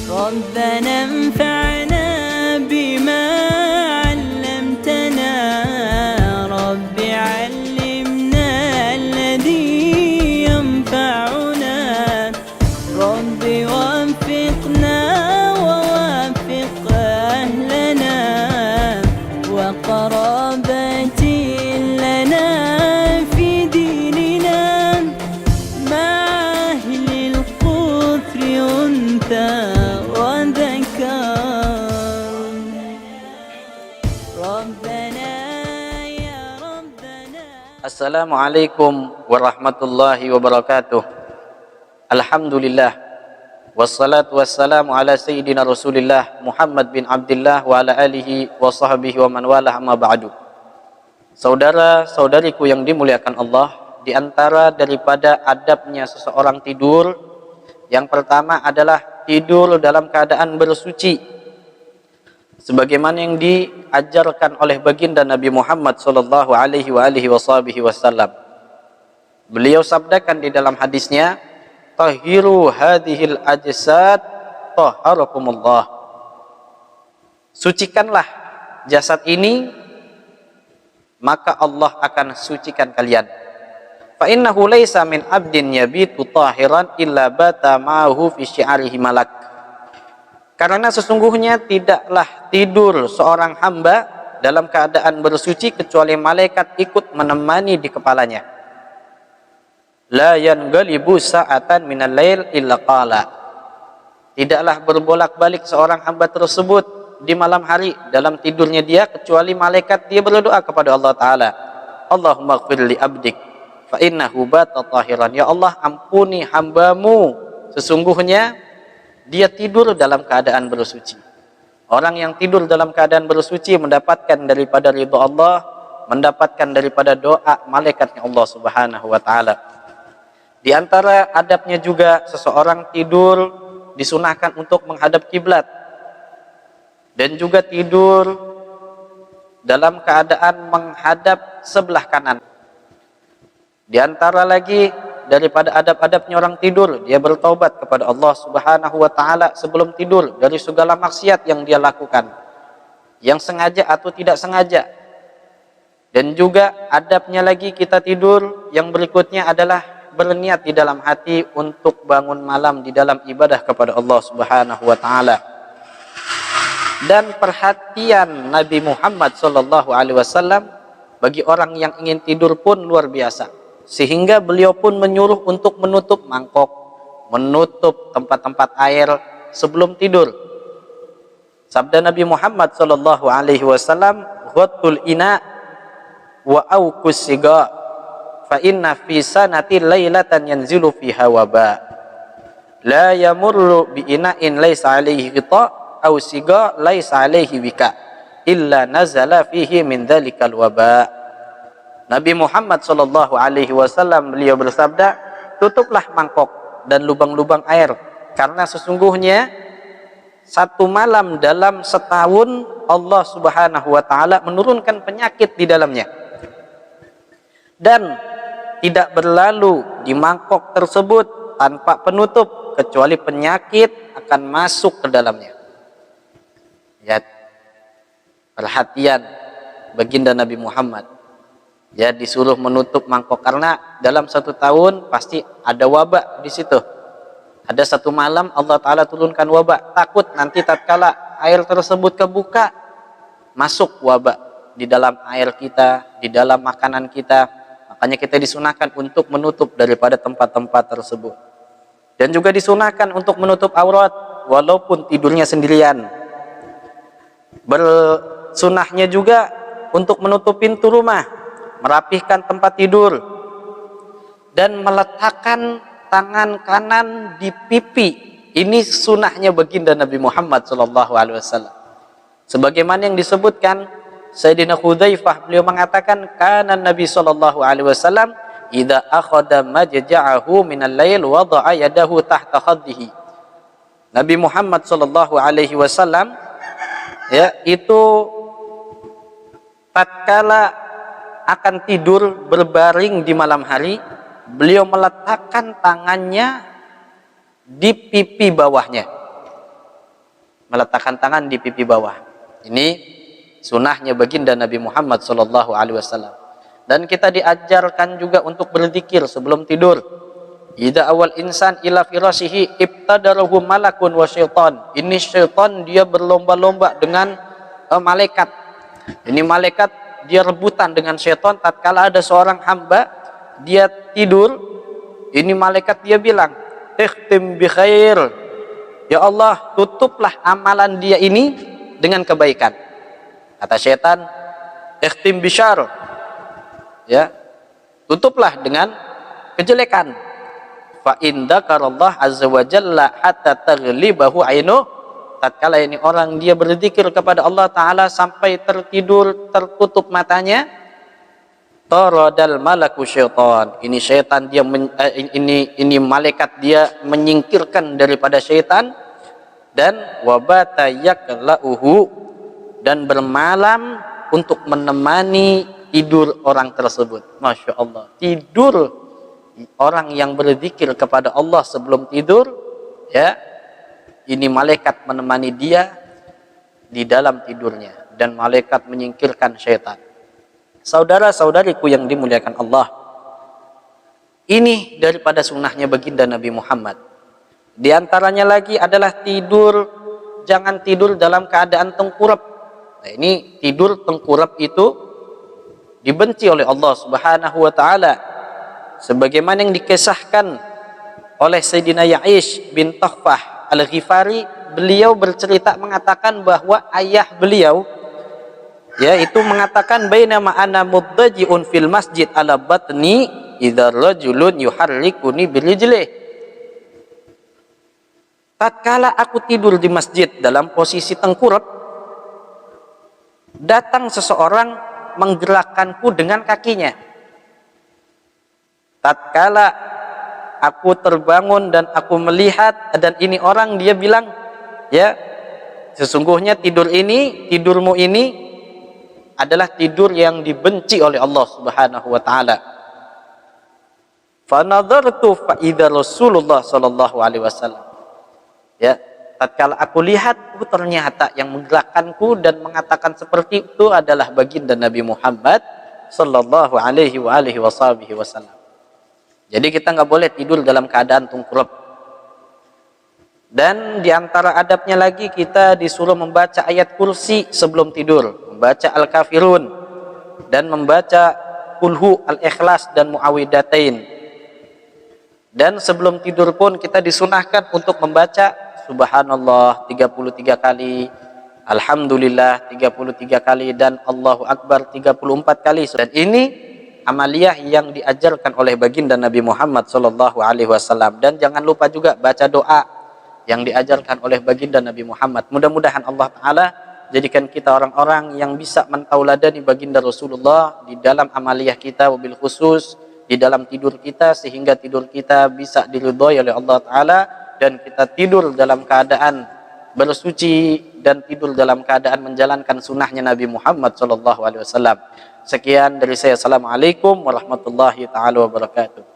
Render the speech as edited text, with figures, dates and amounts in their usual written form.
ربنا انفعنا بما علمتنا رب علمنا الذي ينفعنا رب وفقنا ووفق أهلنا وقرابتي لنا في ديننا مع أهل القدر أنثى وذكر ربنا يا ربنا. Assalamualaikum warahmatullahi wabarakatuh. Alhamdulillah wassalatu wassalamu ala sayyidina Rasulillah Muhammad bin Abdullah wa ala alihi wa sahbihi wa man walah, amma ba'du. Saudara-saudariku yang dimuliakan Allah, di antara daripada adabnya seseorang tidur, yang pertama adalah tidur dalam keadaan bersuci, sebagaimana yang diajarkan oleh baginda Nabi Muhammad sallallahu alaihi wasallam. Beliau sabdakan di dalam hadisnya, tahiru hadhil ajsad taharakumullah. Sucikanlah jasad ini, maka Allah akan sucikan kalian. Fa innahu laisa min abdin yabitu tahiran illa bata ma'ahu fi syi'arihi malak. Karena sesungguhnya tidaklah tidur seorang hamba dalam keadaan bersuci kecuali malaikat ikut menemani di kepalanya. La yanghalibu sa'atan minal lail illa qala. Tidaklah berbolak-balik seorang hamba tersebut di malam hari dalam tidurnya dia kecuali malaikat dia berdoa kepada Allah Ta'ala, Allahumma ighfir li abdik fa innahu bata tahiran. Ya Allah, ampuni hambamu, sesungguhnya dia tidur dalam keadaan bersuci. Orang yang tidur dalam keadaan bersuci mendapatkan daripada ridha Allah, mendapatkan daripada doa malaikatnya Allah Subhanahu wa Ta'ala. Di antara adabnya juga seseorang tidur disunahkan untuk menghadap kiblat, dan juga tidur dalam keadaan menghadap sebelah kanan. Di antara lagi daripada adab-adabnya orang tidur, dia bertaubat kepada Allah Subhanahu wa Ta'ala sebelum tidur dari segala maksiat yang dia lakukan, yang sengaja atau tidak sengaja. Dan juga adabnya lagi kita tidur yang berikutnya adalah berniat di dalam hati untuk bangun malam di dalam ibadah kepada Allah Subhanahu wa Ta'ala. Dan perhatian Nabi Muhammad sallallahu alaihi wasallam bagi orang yang ingin tidur pun luar biasa, sehingga beliau pun menyuruh untuk menutup mangkok, menutup tempat-tempat air sebelum tidur. Sabda Nabi Muhammad sallallahu alaihi wasallam, ghatul ina wa auqus siga fa inna fi sanati lailatan yanzilu fiha waba la yamurru bi ina'in laisa alaihi ghita aw siga laisa alaihi wika illa nazala fihi min dzalikal waba. Nabi Muhammad sallallahu alaihi wasallam beliau bersabda, tutuplah mangkok dan lubang-lubang air, karena sesungguhnya satu malam dalam setahun Allah Subhanahu wa Ta'ala menurunkan penyakit di dalamnya, dan tidak berlalu di mangkok tersebut tanpa penutup kecuali penyakit akan masuk ke dalamnya. Ya, perhatian baginda Nabi Muhammad, ya, disuruh menutup mangkok karena dalam satu tahun pasti ada wabak di situ. Ada satu malam Allah Ta'ala turunkan wabak, takut nanti tatkala air tersebut kebuka masuk wabak di dalam air kita, di dalam makanan kita. Makanya kita disunahkan untuk menutup daripada tempat-tempat tersebut. Dan juga disunahkan untuk menutup aurat walaupun tidurnya sendirian. Bersunahnya juga untuk menutup pintu rumah, merapihkan tempat tidur, dan meletakkan tangan kanan di pipi. Ini sunahnya baginda Nabi Muhammad SAW. Sebagaimana yang disebutkan Sayyidina Hudzaifah, beliau mengatakan, kana Nabi sallallahu alaihi wasallam idza akhadha majja'ahu minal lail wada'a yadahu tahta khaddihi. Nabi Muhammad sallallahu alaihi wasallam, ya, itu tatkala akan tidur berbaring di malam hari, beliau meletakkan tangannya di pipi bawahnya. meletakkan tangan di pipi bawah. Ini sunnahnya baginda Nabi Muhammad sallallahu alaihi wasallam. Dan kita diajarkan juga untuk berzikir sebelum tidur. Idza awal insan ila firashihi ibtadarahu malakun wa syaitan. Ini syaitan dia berlomba-lomba dengan malaikat. Ini malaikat dia rebutan dengan syaitan tatkala ada seorang hamba dia tidur. Ini malaikat dia bilang, "Ikhtim bi khair." Ya Allah, tutuplah amalan dia ini dengan kebaikan. Kata syaitan, "Ikhtim bi syarr." Ya. Tutuplah dengan kejelekan. Fa in dzakarallah azza wa jalla hatta taghlibahu ainu. Tatkala ini orang dia berzikir kepada Allah taala sampai tertidur, tertutup matanya, taradal malaku syaitan. Ini syaitan dia ini malaikat dia menyingkirkan daripada syaitan, dan wabata yaklauhu, dan bermalam untuk menemani tidur orang tersebut. Masya Allah, tidur orang yang berzikir kepada Allah sebelum tidur, ya, ini malaikat menemani dia di dalam tidurnya, dan malaikat menyingkirkan syaitan. Saudara-saudariku yang dimuliakan Allah, ini daripada sunnahnya baginda Nabi Muhammad. Di antaranya lagi adalah tidur, jangan tidur dalam keadaan tengkurap. Nah, ini tidur tengkurap itu dibenci oleh Allah Subhanahu wa taala. Sebagaimana yang dikisahkan oleh Sayyidina Ya'ish bin Takhfah Al-Ghifari, beliau bercerita mengatakan bahwa ayah beliau yaitu mengatakan, bainama ana muddaji'un fil masjid ala batni idza rajulun yuharrikuni birijlih. Tatkala aku tidur di masjid dalam posisi tengkurap, datang seseorang menggerakkanku dengan kakinya. Tatkala aku terbangun dan aku melihat, dan ini orang dia bilang, ya, sesungguhnya tidurmu ini adalah tidur yang dibenci oleh Allah Subhanahu wa taala. Fa nadartu fa idza Rasulullah sallallahu alaihi wasallam. Ya, tatkala aku lihat, ternyata yang menggerakkanku dan mengatakan seperti itu adalah baginda Nabi Muhammad sallallahu alaihi wasallam. Jadi kita nggak boleh tidur dalam keadaan tengkurap. Dan diantara adabnya lagi, kita disuruh membaca ayat kursi sebelum tidur, membaca Al-Kafirun, dan membaca Qulhu, Al-Ikhlas, dan Muawwidatain. Dan sebelum tidur pun kita disunahkan untuk membaca Subhanallah 33 kali, Alhamdulillah 33 kali, dan Allahu Akbar 34 kali. Dan ini amaliyah yang diajarkan oleh baginda Nabi Muhammad sallallahu alaihi wasallam. Dan jangan lupa juga baca doa yang diajarkan oleh baginda Nabi Muhammad. Mudah-mudahan Allah taala jadikan kita orang-orang yang bisa mentauladani baginda Rasulullah di dalam amaliyah kita, wabil khusus di dalam tidur kita, sehingga tidur kita bisa diridhoi oleh Allah taala, dan kita tidur dalam keadaan bersuci dan tidur dalam keadaan menjalankan sunnahnya Nabi Muhammad sallallahu alaihi wasallam. Sekian dari saya. Assalamualaikum warahmatullahi taala wabarakatuh.